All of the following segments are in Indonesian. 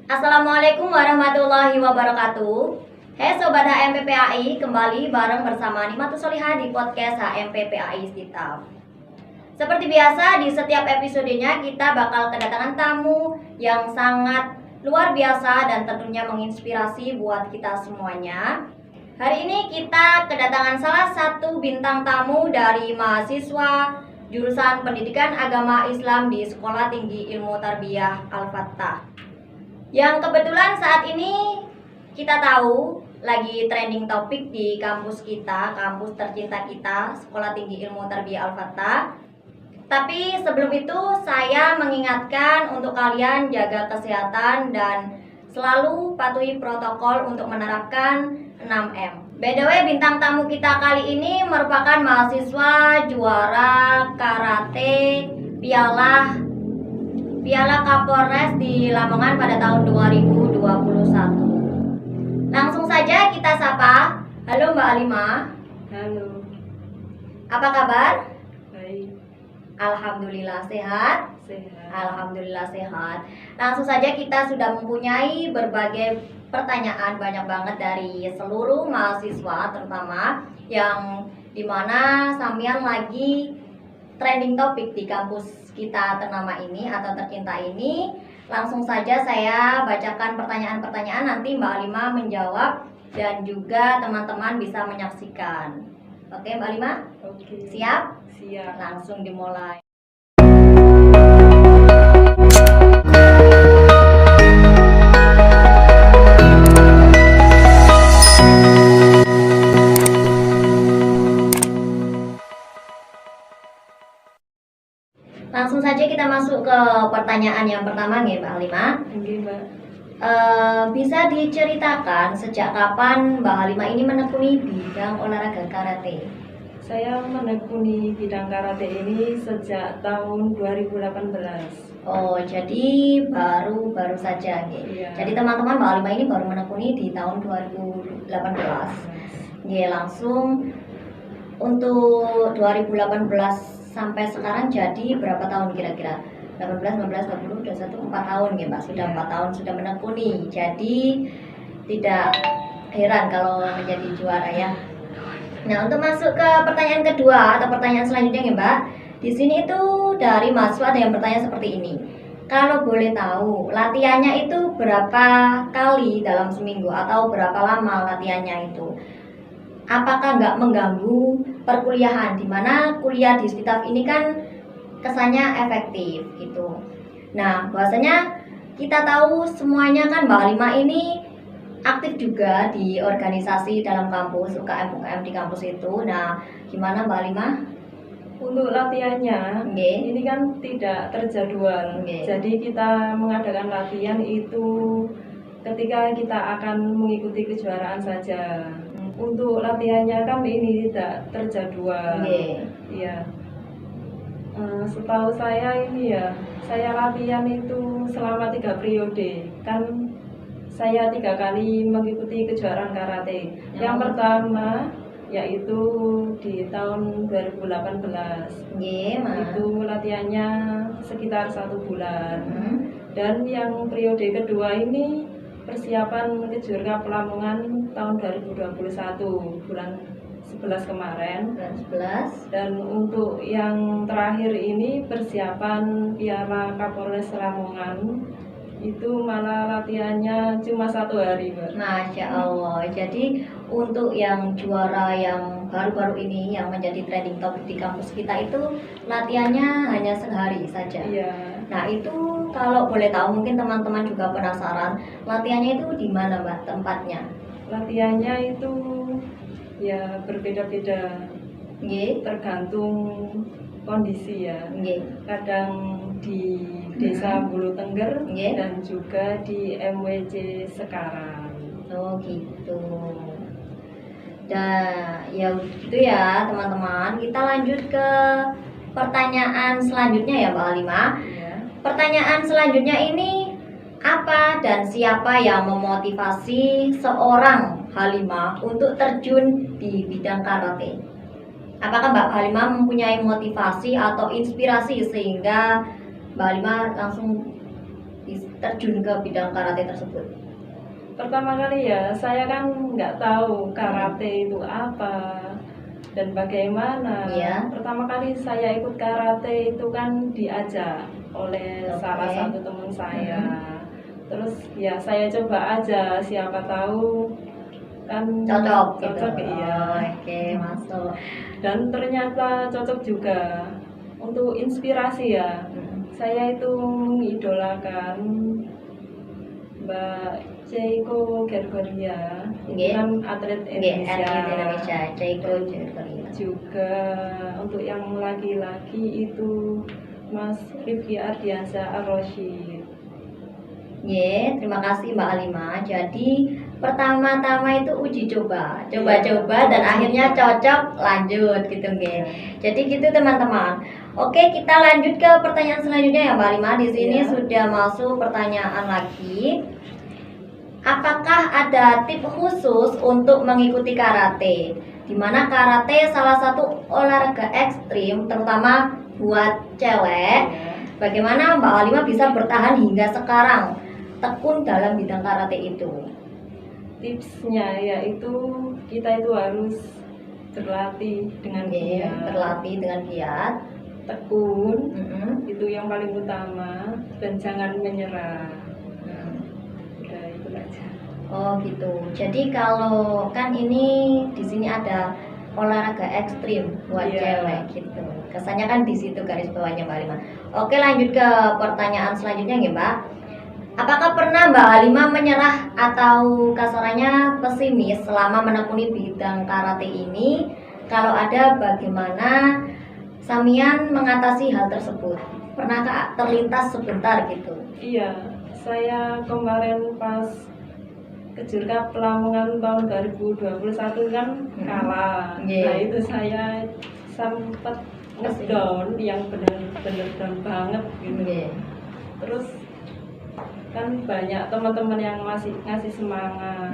Assalamualaikum warahmatullahi wabarakatuh. Hai Sobat HMPPAI, kembali bareng bersama Nikmatus Solihah di podcast HMPPAI Istitab. Seperti biasa, di setiap episodenya kita bakal kedatangan tamu yang sangat luar biasa dan tentunya menginspirasi buat kita semuanya. Hari ini kita kedatangan salah satu bintang tamu dari mahasiswa jurusan Pendidikan Agama Islam di Sekolah Tinggi Ilmu Tarbiyah Al-Fattah, yang kebetulan saat ini kita tahu lagi trending topik di kampus kita, kampus tercinta kita, Sekolah Tinggi Ilmu Tarbiyah Al-Fattah. Tapi sebelum itu saya mengingatkan untuk kalian jaga kesehatan dan selalu patuhi protokol untuk menerapkan 6M. By the way, bintang tamu kita kali ini merupakan mahasiswa juara karate Piala Kapolres di Lamongan pada tahun 2021. Langsung saja kita sapa. Halo Mbak Alimah. Halo. Apa kabar? Baik. Alhamdulillah sehat. Sehat. Alhamdulillah sehat. Langsung saja kita sudah mempunyai berbagai pertanyaan, banyak banget dari seluruh mahasiswa, terutama yang dimana sampean lagi trending topik di kampus kita ternama ini atau tercinta ini. Langsung saja saya bacakan pertanyaan-pertanyaan, nanti Mbak Alimah menjawab dan juga teman-teman bisa menyaksikan. Oke Mbak Alimah? Oke. Siap? Siap. Langsung dimulai. Langsung saja kita masuk ke pertanyaan yang pertama nih Mbak Halimah. Oke, Mbak. Bisa diceritakan sejak kapan Mbak Halimah ini menekuni bidang olahraga karate? Saya menekuni bidang karate ini sejak tahun 2018. Oh, jadi baru saja nih. Iya. Jadi teman-teman, Mbak Halimah ini baru menekuni di tahun 2018. Nih, langsung untuk 2018 sampai sekarang jadi berapa tahun kira-kira? 18, 19, 20, 21, 4 tahun ya Mbak. Sudah 4 tahun sudah menekuni. Jadi tidak heran kalau menjadi juara ya. Nah, untuk masuk ke pertanyaan kedua atau pertanyaan selanjutnya ya Mbak. Di sini itu dari mahasiswa ada yang bertanya seperti ini. Kalau boleh tahu, latihannya itu berapa kali dalam seminggu atau berapa lama latihannya itu? Apakah nggak mengganggu perkuliahan, di mana kuliah di Istitab ini kan kesannya efektif gitu. Nah, bahwasanya kita tahu semuanya kan Mbak Halimah ini aktif juga di organisasi dalam kampus, UKM di kampus itu. Nah, gimana Mbak Halimah? Untuk latihannya, Nggih. ini kan tidak terjadwal. Nggih. Jadi kita mengadakan latihan itu ketika kita akan mengikuti kejuaraan saja. Untuk latihannya kan ini tidak terjadwal. Nggih. Iya. Setahu saya ini ya, saya latihan itu selama 3 periode. Kan saya 3 kali mengikuti kejuaraan karate. Yang pertama yaitu di tahun 2018. Nggih, Mas. Itu latihannya sekitar 1 bulan. Dan yang periode kedua ini persiapan Kejurkap Lamongan tahun 2021 bulan 11 kemarin. Bulan 11. Dan untuk yang terakhir ini persiapan Piala Kapolres Lamongan, itu malah latihannya cuma 1 hari, Mbak. Masya Allah. Jadi untuk yang juara yang baru-baru ini yang menjadi trending topik di kampus kita itu latihannya hanya sehari saja. Iya. Nah, itu kalau boleh tahu, mungkin teman-teman juga penasaran, latihannya itu di mana Mbak tempatnya? Latihannya itu ya berbeda-beda, Nggih. tergantung kondisi ya. Nggih. Kadang di Desa Bulu Tengger Nggih. dan juga di MWC sekarang. Oh gitu. Dan ya gitu ya teman-teman. Kita lanjut ke pertanyaan selanjutnya ya Mbak Halimah. Ya. Pertanyaan selanjutnya ini, apa dan siapa yang memotivasi seorang Halimah untuk terjun di bidang karate? Apakah Mbak Halimah mempunyai motivasi atau inspirasi sehingga Mbak Halimah langsung terjun ke bidang karate tersebut? Pertama kali ya, saya kan nggak tahu karate itu apa dan bagaimana. Iya. Pertama kali saya ikut karate itu kan diajak oleh Oke. salah satu teman saya. Terus ya saya coba aja, siapa tahu kan Cocok gitu. cocok iya. Oke, masuk. Dan ternyata cocok juga. Untuk inspirasi ya, saya itu mengidolakan Mbak Cheiko Gergoria, itu Nggih. kan atlet Nggih, Indonesia. atlet Indonesia, Cheiko Gergoria. Juga untuk yang laki-laki itu Mas Rifki Ardiansyah Ar-Rasyid. Nggih, terima kasih Mbak Halimah. Jadi pertama-tama itu uji coba dan akhirnya cocok, lanjut gitu nggih. Jadi gitu teman-teman. Oke, kita lanjut ke pertanyaan selanjutnya ya Mbak Halimah. Di sini Iya. sudah masuk pertanyaan lagi. Apakah ada tips khusus untuk mengikuti karate? Di mana karate salah satu olahraga ekstrim terutama buat cewek. Ya. Bagaimana Mbak Halimah bisa bertahan hingga sekarang tekun dalam bidang karate itu? Tipsnya yaitu kita itu harus berlatih dengan Oke, giat, berlatih dengan giat. tekun, Mm-mm. itu yang paling utama, dan jangan menyerah. Mm. Udah itu aja. Oh gitu. Jadi kalau kan ini di sini ada olahraga ekstrim buat Iya. cewek gitu. Kesannya kan di situ garis bawahnya Mbak Halimah. Oke, lanjut ke pertanyaan selanjutnya ya Mbak. Apakah pernah Mbak Halimah menyerah atau kasarannya pesimis selama menekuni bidang karate ini? Kalau ada, bagaimana Samian mengatasi hal tersebut? Pernahkah terlintas sebentar gitu? Iya, saya kemarin pas Kejurkap Lamongan tahun 2021 kan kalah. Iya. Nah itu saya sempat ngedown yang benar-benar down banget gitu. Iya. Terus kan banyak teman-teman yang masih ngasih semangat.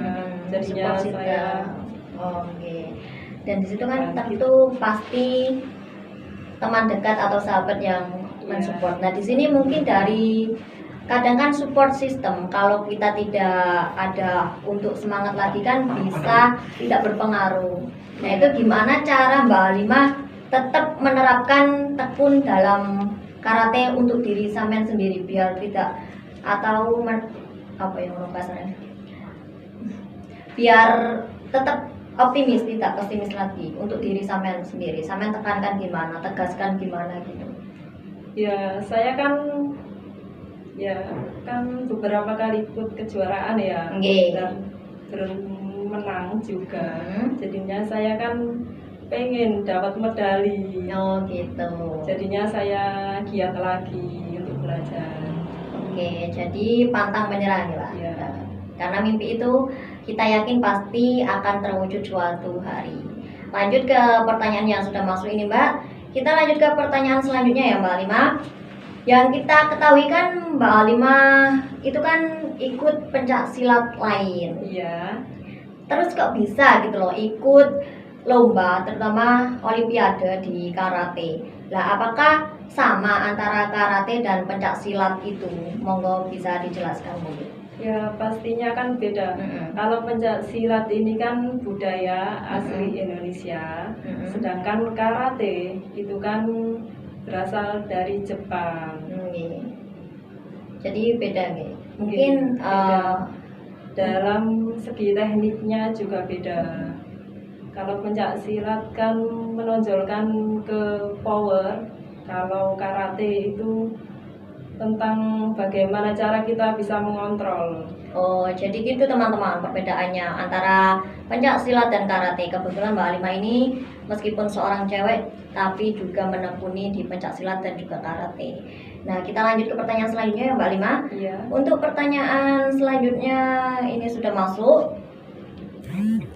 Jadinya support saya Oke. Dan di situ kan Bantu. tentu pasti teman dekat atau sahabat yang Iya. mensupport. Nah, di sini mungkin dari kadang kan support system kalau kita tidak ada untuk semangat lagi kan bisa tidak berpengaruh. Nah, itu gimana cara Mbak Halimah tetap menerapkan tekun dalam karate untuk diri sampean sendiri biar tidak atau apa yang bahasanya? Biar tetap optimis, tidak pesimis lagi untuk diri sampean sendiri. Sampean tekankan gimana, tegaskan gimana gitu. ya saya kan beberapa kali ikut kejuaraan ya. Nggih. Dan menang juga. Hmm. Jadinya saya kan pengen dapat medali. Oh gitu. Jadinya saya giat lagi untuk belajar. Oke, jadi pantang menyerah ya Pak. Iya. Karena mimpi itu kita yakin pasti akan terwujud suatu hari. Lanjut ke pertanyaan yang sudah masuk ini Mbak. Kita lanjut ke pertanyaan selanjutnya ya Mbak Halimah. Yang kita ketahui kan Mbak Halimah itu kan ikut pencak silat lain. Iya. Terus kok bisa gitu loh ikut lomba terutama olimpiade di karate. Lah apakah sama antara karate dan pencak silat itu? Monggo bisa dijelaskan mungkin. Ya pastinya kan beda. Mm-mm. Kalau pencak silat ini kan budaya asli Indonesia, Mm-mm. sedangkan karate itu kan berasal dari Jepang. Nggih. Jadi beda nggih. Mungkin Beda. Dalam segi tekniknya juga beda. Kalau pencak silat kan menonjolkan ke power, kalau karate itu tentang bagaimana cara kita bisa mengontrol. Oh, jadi gitu teman-teman perbedaannya antara pencak silat dan karate. Kebetulan Mbak Halimah ini meskipun seorang cewek tapi juga menekuni di pencak silat dan juga karate. Nah, kita lanjut ke pertanyaan selanjutnya ya Mbak Halimah. Iya. Untuk pertanyaan selanjutnya ini sudah masuk.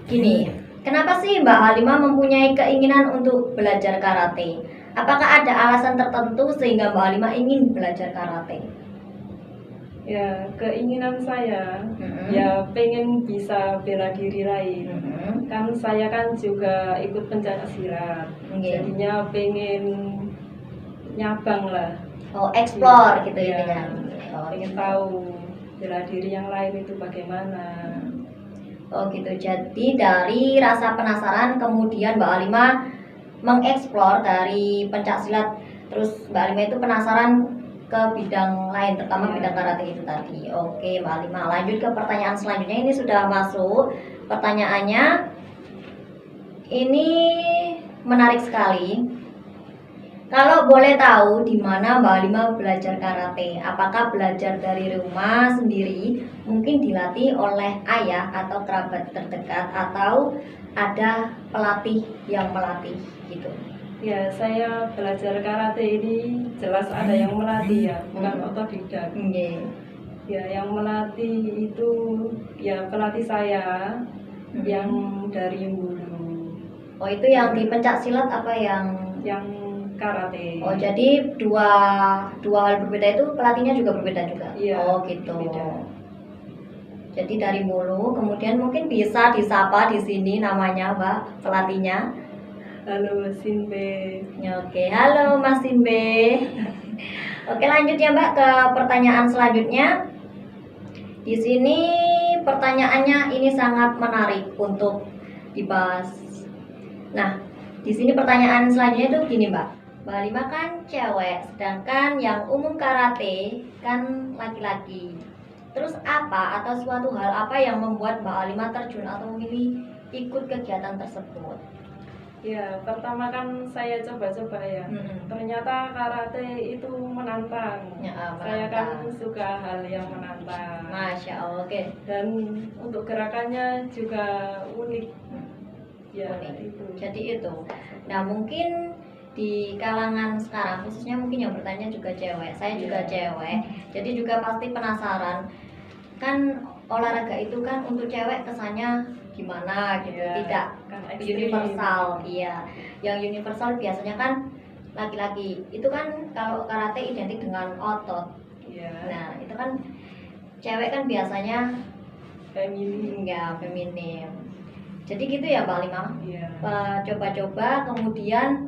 Gini, kenapa sih Mbak Halimah mempunyai keinginan untuk belajar karate? Apakah ada alasan tertentu sehingga Mbak Halimah ingin belajar karate? Ya, keinginan saya Mm-mm. ya pengen bisa bela diri lain. Mm-mm. Kan saya kan juga ikut pencak silat. Nggih. Jadinya pengen nyabang lah, Oh, explore gitu Iya. intinya. Oh, pengen gitu. tahu bela diri yang lain itu bagaimana. Oh gitu. Jadi dari rasa penasaran kemudian Mbak Alima mengeksplor dari pencak silat. Terus Mbak Alima itu penasaran ke bidang lain, terutama Iya. bidang karate itu tadi. Oke Mbak Alima, lanjut ke pertanyaan selanjutnya. Ini sudah masuk pertanyaannya. Ini menarik sekali. Kalau boleh tahu di mana Mbak Alima belajar karate? Apakah belajar dari rumah sendiri, mungkin dilatih oleh ayah atau kerabat terdekat, atau ada pelatih yang melatih gitu? Ya, saya belajar karate ini jelas ada yang melatih ya, bukan otodidak. Nggih. Ya, yang melatih itu ya pelatih saya yang dari Bulu, Oh itu yang di pencak silat apa yang? yang karate. Oh jadi dua hal berbeda itu pelatihnya juga berbeda juga. Iya, Oh gitu. beda. Jadi dari Mulu, kemudian mungkin bisa disapa di sini namanya Mbak pelatihnya. Halo Sinbe. Oke, halo Mas Simbe. Oke, lanjut ya Mbak ke pertanyaan selanjutnya. Di sini pertanyaannya ini sangat menarik untuk dibahas. Nah, di sini pertanyaan selanjutnya itu gini Mbak. Mbak Alima kan cewek, sedangkan yang umum karate kan laki-laki. Terus apa atau suatu hal apa yang membuat Mbak Alima terjun atau memilih ikut kegiatan tersebut? Ya, pertama kan saya coba-coba ya. Ternyata karate itu menantang. Ya, Saya kan menantang. suka hal yang menantang. Masya Allah, oke. Dan untuk gerakannya juga unik. Ya, Unik. itu. Jadi itu. Nah mungkin di kalangan sekarang khususnya mungkin yang bertanya juga cewek. Saya juga cewek. Jadi juga pasti penasaran. Kan olahraga itu kan untuk cewek kesannya gimana gitu, Iya, tidak kan ekstrim. universal. Iya. Yang universal biasanya kan laki-laki. Itu kan kalau karate identik dengan otot. Iya. Nah, itu kan cewek kan biasanya Feminim. enggak feminim. Jadi gitu ya Mbak Lima. Iya. Coba-coba kemudian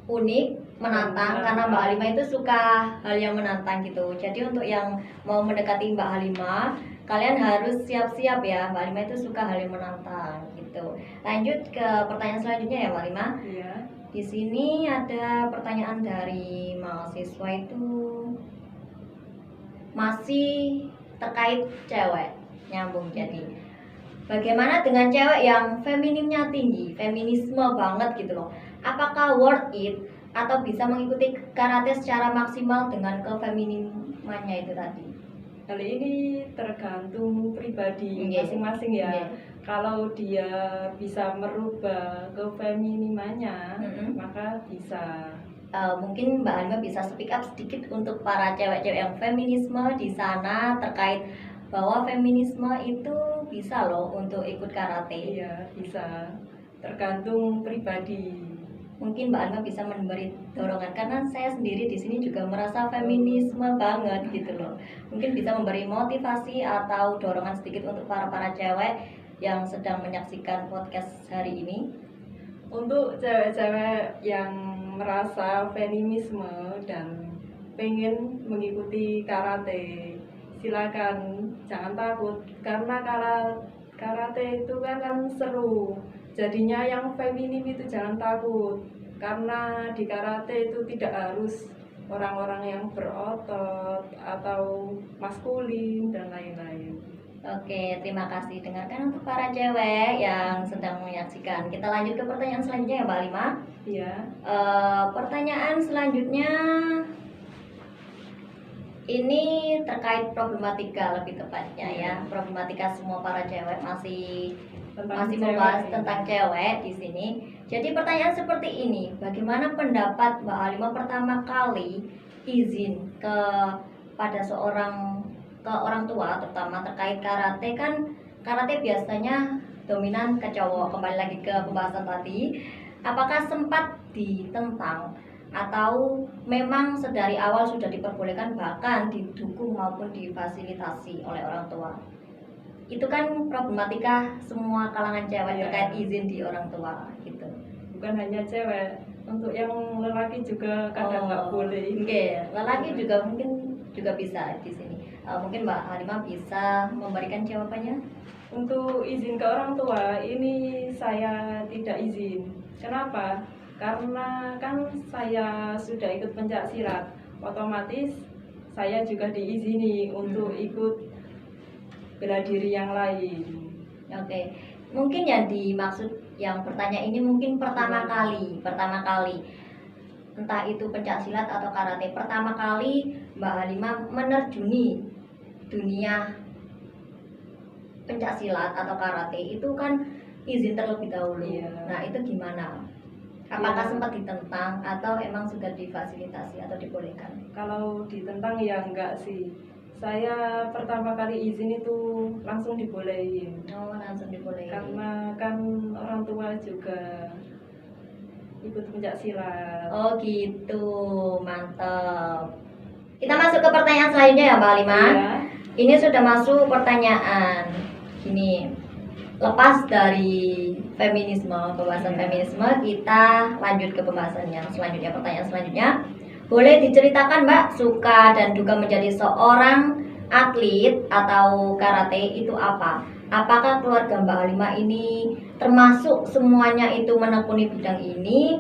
unik, menantang, karena Mbak Halima itu suka hal yang menantang gitu. Jadi untuk yang mau mendekati Mbak Halima, kalian harus siap-siap ya. Mbak Halima itu suka hal yang menantang gitu. Lanjut ke pertanyaan selanjutnya ya Mbak Halima. Iya. Di sini ada pertanyaan dari mahasiswa itu masih terkait cewek, nyambung jadi. Bagaimana dengan cewek yang feminimnya tinggi, feminisme banget gitu loh. Apakah worth it atau bisa mengikuti karate secara maksimal dengan kefeminimannya itu tadi? Hal ini tergantung pribadi Iya. masing-masing ya. Iya. Kalau dia bisa merubah kefeminimannya, maka bisa. Mungkin Mbak Halima bisa speak up sedikit untuk para cewek-cewek yang feminisme di sana terkait bahwa feminisme itu bisa loh untuk ikut karate. Iya, bisa. Tergantung pribadi. Mungkin Mbak Alma bisa memberi dorongan karena saya sendiri di sini juga merasa feminisme banget gitu loh. Mungkin bisa memberi motivasi atau dorongan sedikit untuk para cewek yang sedang menyaksikan podcast hari ini. Untuk cewek-cewek yang merasa feminisme dan pengen mengikuti karate, silakan, jangan takut karena karate itu kan seru. Jadinya yang feminim itu jangan takut, karena di karate itu tidak harus orang-orang yang berotot atau maskulin dan lain-lain. Oke, terima kasih. Dengarkan untuk para cewek yang sedang menyaksikan. Kita lanjut ke pertanyaan selanjutnya ya Mbak Lima. Iya. Pertanyaan selanjutnya ini terkait problematika lebih tepatnya ya. Problematika semua para cewek masih membahas tentang cewek di sini. Jadi pertanyaan seperti ini, bagaimana pendapat Mbak Alima pertama kali izin kepada orang tua terutama terkait karate? Kan karate biasanya dominan ke cowok. Kembali lagi ke pembahasan tadi, apakah sempat ditentang atau memang sedari awal sudah diperbolehkan, bahkan didukung maupun difasilitasi oleh orang tua? Itu kan problematika semua kalangan cewek terkait izin di orang tua gitu. Bukan hanya cewek, untuk yang lelaki juga kadang nggak boleh. Oke, lelaki juga mungkin juga bisa di sini. Mungkin Mbak Halimah bisa memberikan jawabannya. Untuk izin ke orang tua ini saya tidak izin. Kenapa? Karena kan saya sudah ikut pencak silat, otomatis saya juga diizini untuk ikut bela diri yang lain. Oke, mungkin yang dimaksud yang bertanya ini mungkin pertama kali, entah itu pencak silat atau karate, pertama kali Mbak Halimah menerjuni dunia pencak silat atau karate itu kan izin terlebih dahulu. Iya. Nah itu gimana? Apakah Iya. sempat ditentang atau emang sudah difasilitasi atau dibolehkan? Kalau ditentang ya enggak sih. Saya pertama kali izin itu langsung dibolehin. Oh langsung dibolehin. Karena kan orang tua juga ikut pencak silat. Oh gitu, mantap. Kita masuk ke pertanyaan selanjutnya ya Mbak Halimah. Iya. Ini sudah masuk pertanyaan. Gini, lepas dari feminisme, pembahasan feminisme, kita lanjut ke pembahasan yang selanjutnya. Pertanyaan selanjutnya, boleh diceritakan Mbak suka dan duka menjadi seorang atlet atau karate itu apa? Apakah keluarga Mbak Halimah ini termasuk semuanya itu menekuni bidang ini?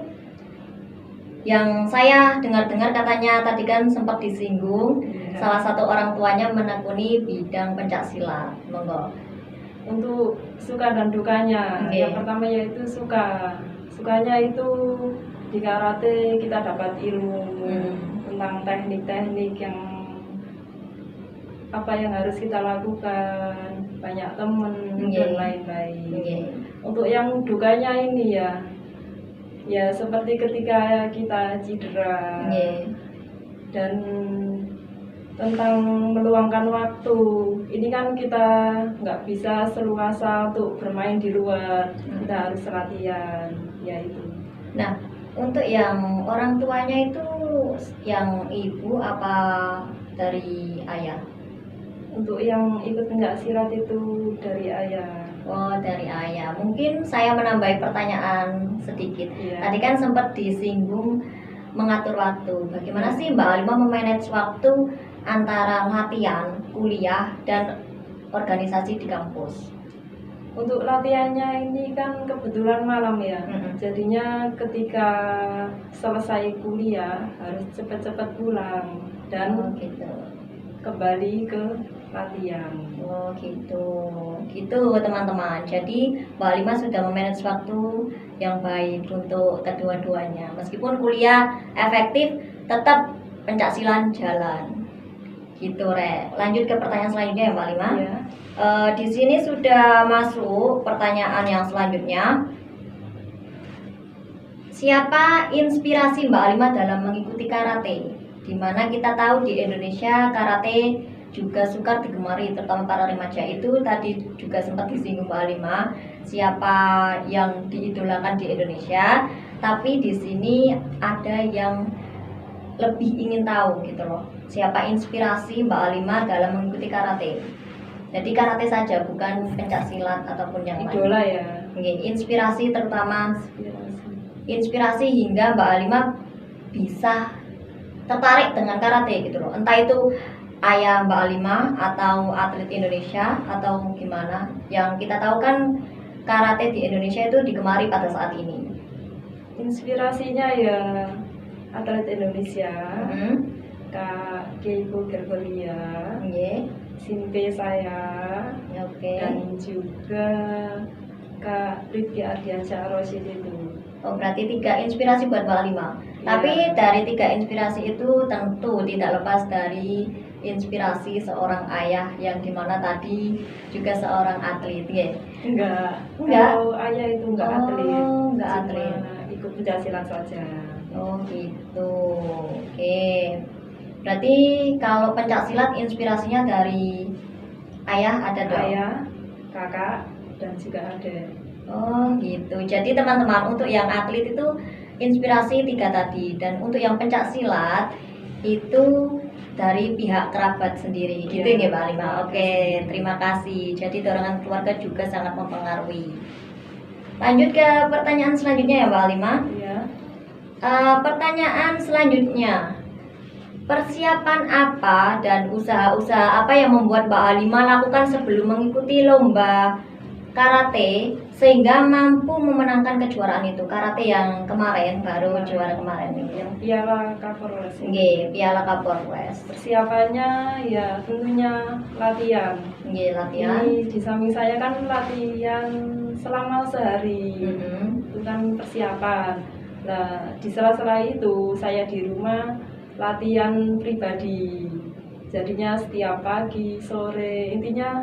Yang saya dengar-dengar katanya tadi kan sempat disinggung, salah satu orang tuanya menekuni bidang pencak silat. Monggo. Untuk suka dan dukanya, Oke. yang pertama yaitu suka. Sukanya itu di karate kita dapat ilmu tentang teknik-teknik yang apa yang harus kita lakukan, banyak teman dan lain-lain. Untuk yang dukanya ini ya seperti ketika kita cedera dan tentang meluangkan waktu. Ini kan kita nggak bisa seluasa untuk bermain di luar, kita harus latihan, ya itu. Nah, untuk yang orang tuanya itu yang ibu apa dari ayah? Untuk yang ikut pencak silat itu dari ayah. Oh, dari ayah. Mungkin saya menambahi pertanyaan sedikit. Iya. Tadi kan sempat disinggung mengatur waktu. Bagaimana sih Mbak Halimah memanage waktu antara latihan, kuliah, dan organisasi di kampus? Untuk latihannya ini kan kebetulan malam ya. Jadinya ketika selesai kuliah harus cepat-cepat pulang dan gitu. Kembali ke latihan. Oh gitu teman-teman. Jadi Mbak Halimah sudah memanage waktu yang baik untuk kedua-duanya. Meskipun kuliah efektif, tetap pencaksilan jalan. Gitu Re. Lanjut ke pertanyaan selanjutnya ya Mbak Halimah. Ya. Di sini sudah masuk pertanyaan yang selanjutnya. Siapa inspirasi Mbak Halimah dalam mengikuti karate? Dimana kita tahu di Indonesia karate juga sukar digemari, terutama para remaja. Itu tadi juga sempat disinggung Mbak Halimah, siapa yang diidolakan di Indonesia. Tapi di sini ada yang lebih ingin tahu gitu loh, siapa inspirasi Mbak Halimah dalam mengikuti karate. Jadi karate saja, bukan pencak silat ataupun yang lain. Idola ya. Inspirasi terutama inspirasi hingga Mbak Halimah bisa tertarik dengan karate gitu loh. Entah itu ayah Mbak Halimah atau atlet Indonesia atau gimana. Yang kita tahu kan karate di Indonesia itu digemari pada saat ini. Inspirasinya ya atlet Indonesia, Kak Keiko Gergolia, Simpe saya, dan juga Kak Ridki Ardiansyah Rosid itu. Oh berarti 3 inspirasi buat Mbak Halimah. Tapi dari 3 inspirasi itu tentu tidak lepas dari inspirasi seorang ayah yang dimana tadi juga seorang atlet ya? Enggak. Kalau ayah itu enggak atlet. Enggak atlet. Ikut pencak silat saja. Oh gitu. Oke. Berarti kalau pencak silat inspirasinya dari ayah ada dong? Ayah, kakak, dan juga adik. Oh gitu. Jadi teman-teman, untuk yang atlet itu inspirasi 3 tadi, dan untuk yang pencak silat itu dari pihak kerabat sendiri. Gitu ya Mbak Halimah. Oke, terima kasih. Jadi dorongan keluarga juga sangat mempengaruhi. Lanjut ke pertanyaan selanjutnya ya Mbak Halimah. Iya. Pertanyaan selanjutnya, persiapan apa dan usaha-usaha apa yang membuat Mbak Halimah lakukan sebelum mengikuti lomba karate sehingga mampu memenangkan kejuaraan itu? Karate yang kemarin, baru juara kemarin itu. Yang Piala Kapolres. Nggih, Piala Kapolres. Persiapannya ya tentunya latihan. Nggih, latihan. Ini di samping saya kan latihan selama sehari. Mm-mm. Itu kan persiapan. Nah, di sela-sela itu saya di rumah latihan pribadi. Jadinya setiap pagi, sore, intinya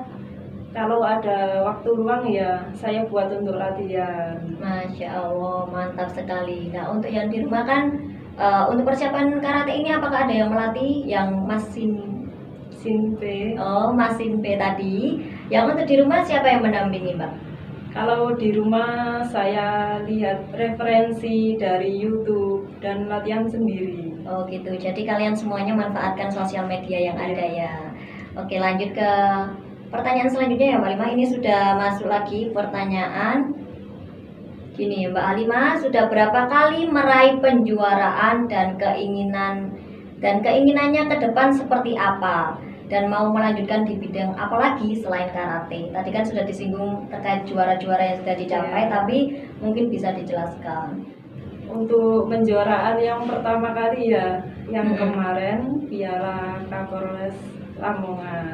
kalau ada waktu luang ya saya buat untuk latihan. Masya Allah, mantap sekali. Nah, untuk yang di rumah kan, untuk persiapan karate ini apakah ada yang melatih? Yang Sinpe. Mas Simpe tadi. Yang untuk di rumah siapa yang mendampingi, Mbak? Kalau di rumah saya lihat referensi dari YouTube dan latihan sendiri. Oh gitu, jadi kalian semuanya manfaatkan sosial media yang ada ya. Oke, lanjut ke pertanyaan selanjutnya ya Mbak Halimah. Ini sudah masuk lagi pertanyaan. Gini, Mbak Halimah sudah berapa kali meraih penjuaraan dan keinginannya ke depan seperti apa? Dan mau melanjutkan di bidang apa lagi selain karate? Tadi kan sudah disinggung terkait juara-juara yang sudah dicapai, tapi mungkin bisa dijelaskan. Untuk penjuaraan yang pertama kali ya, yang Mm-mm. kemarin Piala Kapolres Lamongan.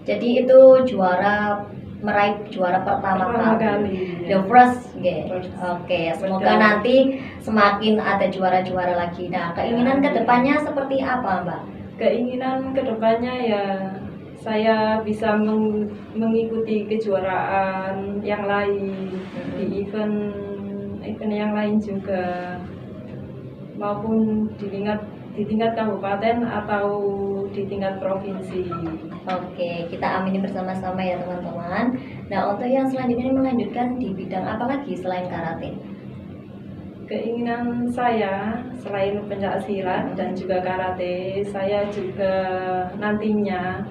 Jadi itu meraih juara pertama kali. The Ya. first, okay. First. Oke, semoga Betul. nanti semakin ada juara-juara lagi. Nah, keinginan Ya. kedepannya seperti apa, Mbak? Keinginan kedepannya ya saya bisa mengikuti kejuaraan yang lain di event yang lain juga, maupun di tingkat kabupaten atau di tingkat provinsi. Oke, kita amini bersama-sama ya teman-teman. Nah, untuk yang selanjutnya ini melanjutkan di bidang apa lagi selain karate? Keinginan saya selain pencak silat dan juga karate, saya juga nantinya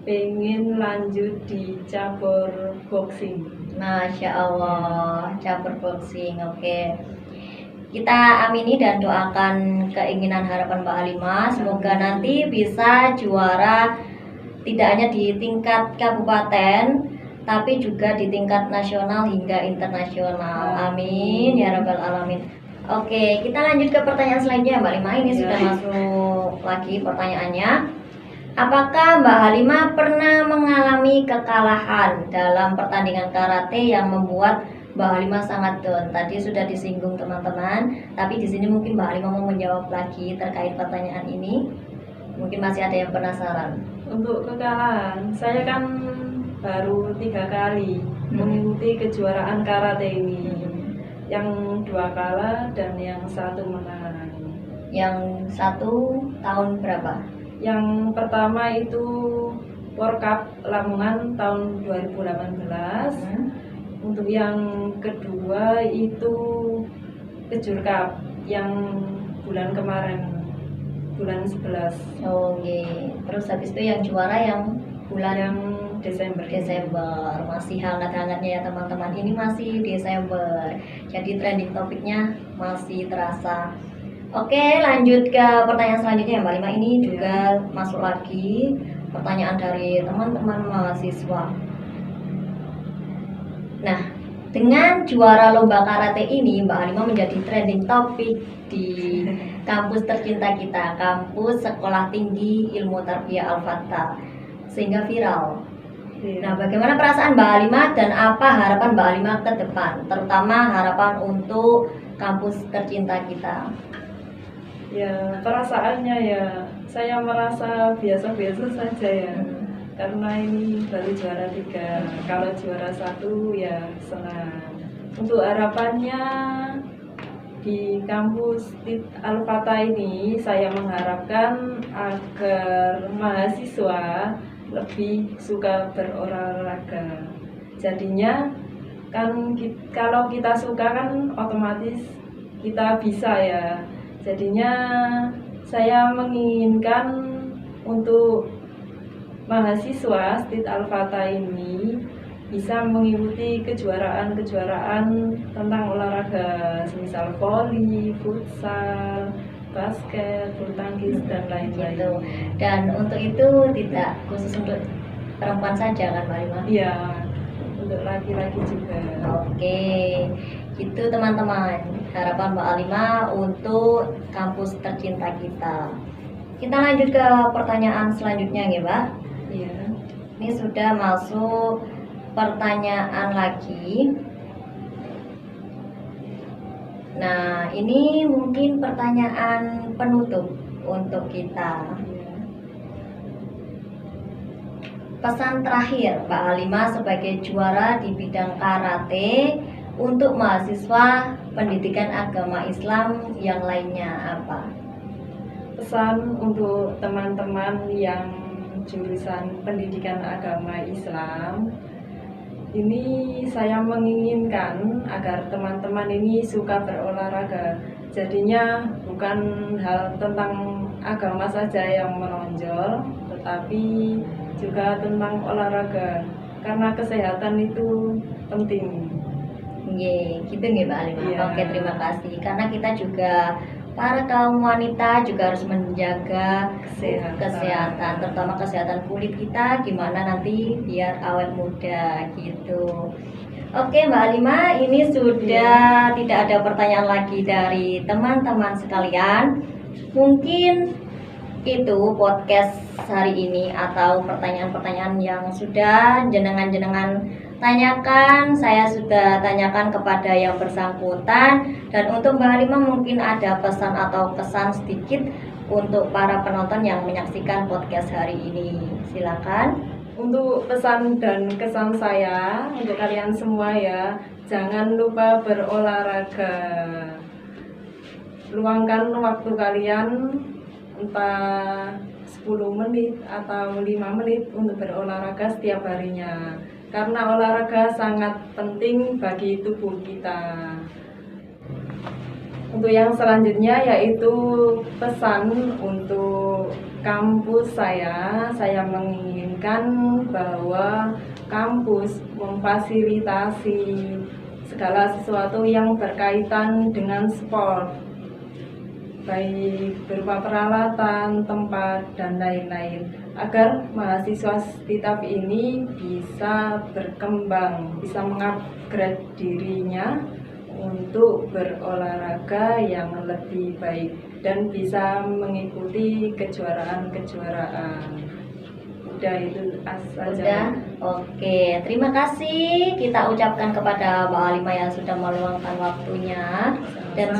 pengen lanjut di cabur boxing. Masya Allah, cabur boxing. Oke, kita amini dan doakan keinginan harapan Mbak Halimah. Semoga nanti bisa juara tidak hanya di tingkat kabupaten, tapi juga di tingkat nasional hingga internasional. Amin ya rabbal alamin. Oke, kita lanjut ke pertanyaan selanjutnya Mbak Halimah. Ini sudah masuk lagi pertanyaannya. Apakah Mbak Halimah pernah mengalami kekalahan dalam pertandingan karate yang membuat Mbak Halimah sangat down? Tadi sudah disinggung teman-teman, tapi di sini mungkin Mbak Halimah mau menjawab lagi terkait pertanyaan ini. Mungkin masih ada yang penasaran. Untuk kekalahan, saya kan baru 3 kali mengikuti kejuaraan karate ini. Yang 2 kalah dan yang 1 menang. Yang 1 tahun berapa? Yang pertama itu World Cup Lamongan tahun 2018. Untuk yang kedua itu Kejur Cup yang bulan kemarin, bulan 11. Oke. Terus habis itu yang juara yang bulan Yang Desember. Masih hangat-hangatnya ya teman-teman. Ini masih Desember. Jadi trending topiknya masih terasa. Oke, lanjut ke pertanyaan selanjutnya Mbak Halimah. Ini juga masuk lagi pertanyaan dari teman-teman mahasiswa. Nah, dengan juara lomba karate ini Mbak Halimah menjadi trending topik di kampus tercinta kita, kampus Sekolah Tinggi Ilmu Tarbiyah Al-Fatah, sehingga viral. Nah, bagaimana perasaan Mbak Halimah dan apa harapan Mbak Halimah ke depan, terutama harapan untuk kampus tercinta kita? Ya, perasaannya ya saya merasa biasa-biasa saja ya. Karena ini baru juara 3. Kalau juara 1 ya senang. Untuk harapannya di kampus Al-Fatah ini, saya mengharapkan agar mahasiswa lebih suka berolahraga. Jadinya kan kalau kita suka kan otomatis kita bisa ya. Jadinya saya menginginkan untuk mahasiswa Stit Al-Fatah ini bisa mengikuti kejuaraan-kejuaraan tentang olahraga, semisal voli, futsal, basket, bulu tangkis dan gitu. lain-lain. Dan untuk itu tidak khusus untuk perempuan saja kan Mbak Lima? Iya, untuk laki-laki juga. Oke, itu teman-teman harapan Mbak Alima untuk kampus tercinta kita. Kita lanjut ke pertanyaan selanjutnya ya Mbak. Iya. Ini sudah masuk pertanyaan lagi. Nah, ini mungkin pertanyaan penutup untuk kita. Iya. Pesan terakhir Mbak Alima sebagai juara di bidang karate untuk mahasiswa pendidikan agama Islam yang lainnya apa? Pesan untuk teman-teman yang jurusan pendidikan agama Islam, ini saya menginginkan agar teman-teman ini suka berolahraga. Jadinya bukan hal tentang agama saja yang menonjol, tetapi juga tentang olahraga. Karena kesehatan itu penting. Gitu nggih Mbak Alima. Iya. Oke, terima kasih. Karena kita juga para kaum wanita juga harus menjaga kesehatan, terutama kesehatan kulit kita gimana nanti biar awet muda gitu. Oke Mbak Alima, ini sudah tidak ada pertanyaan lagi dari teman-teman sekalian. Mungkin itu podcast hari ini atau pertanyaan-pertanyaan yang sudah jenengan-jenengan tanyakan, saya sudah tanyakan kepada yang bersangkutan. Dan untuk Mbak Alima mungkin ada pesan atau kesan sedikit untuk para penonton yang menyaksikan podcast hari ini. Silakan. Untuk pesan dan kesan saya untuk kalian semua ya, jangan lupa berolahraga. Luangkan waktu kalian entah 10 menit atau 5 menit untuk berolahraga setiap harinya. Karena olahraga sangat penting bagi tubuh kita. Untuk yang selanjutnya yaitu pesan untuk kampus saya menginginkan bahwa kampus memfasilitasi segala sesuatu yang berkaitan dengan sport, baik berupa peralatan, tempat, dan lain-lain, agar mahasiswa STITAF ini bisa berkembang, bisa mengupgrade dirinya untuk berolahraga yang lebih baik dan bisa mengikuti kejuaraan-kejuaraan. Udah itu saja. Udah. Oke, terima kasih kita ucapkan kepada Mbak Alima yang sudah meluangkan waktunya dan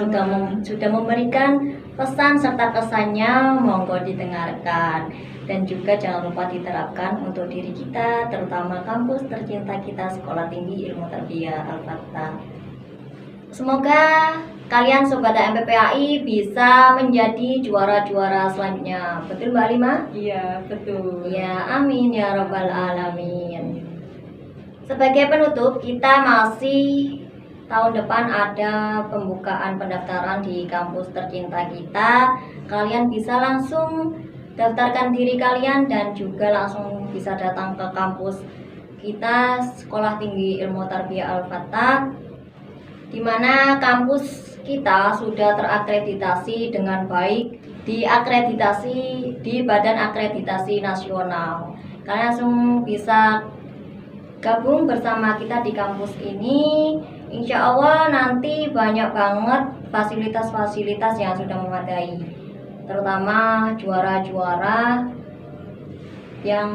sudah memberikan pesan serta kesannya, monggo didengarkan dan juga jangan lupa diterapkan untuk diri kita, terutama kampus tercinta kita, Sekolah Tinggi Ilmu Tarbiyah Al-Fatah. Semoga kalian Sobat MPPAI bisa menjadi juara-juara selanjutnya. Betul Mbak Alima? Iya, betul. Ya, amin ya rabbal alamin. Sebagai penutup, kita masih tahun depan ada pembukaan pendaftaran di kampus tercinta kita. Kalian bisa langsung daftarkan diri kalian dan juga langsung bisa datang ke kampus kita, Sekolah Tinggi Ilmu Tarbiyah Al-Fatah, di mana kampus kita sudah terakreditasi dengan baik, diakreditasi di Badan Akreditasi Nasional. Kalian langsung bisa gabung bersama kita di kampus ini. Insya Allah nanti banyak banget fasilitas-fasilitas yang sudah memadai, terutama juara-juara yang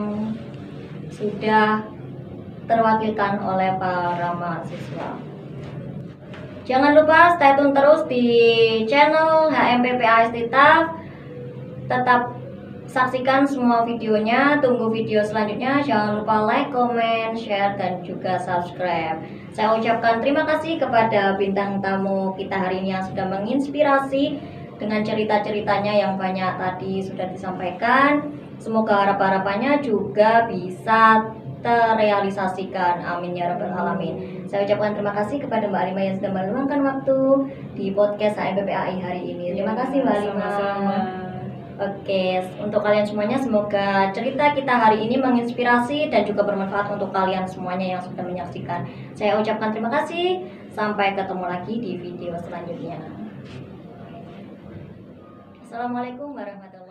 sudah terwakilkan oleh para mahasiswa. Jangan lupa stay tune terus di channel HMPPAI STITAF. Tetap saksikan semua videonya, tunggu video selanjutnya. Jangan lupa like, comment, share, dan juga subscribe. Saya ucapkan terima kasih kepada bintang tamu kita hari ini yang sudah menginspirasi dengan cerita-ceritanya yang banyak tadi sudah disampaikan. Semoga harapan-harapannya juga bisa terrealisasikan. Amin ya rabbal alamin. Saya ucapkan terima kasih kepada Mbak Alima yang sudah meluangkan waktu di podcast HMPPAI hari ini. Terima kasih Mbak Alima. Sama-sama. Oke, untuk kalian semuanya semoga cerita kita hari ini menginspirasi dan juga bermanfaat untuk kalian semuanya yang sudah menyaksikan. Saya ucapkan terima kasih. Sampai ketemu lagi di video selanjutnya. Wassalamualaikum warahmatullahi wabarakatuh.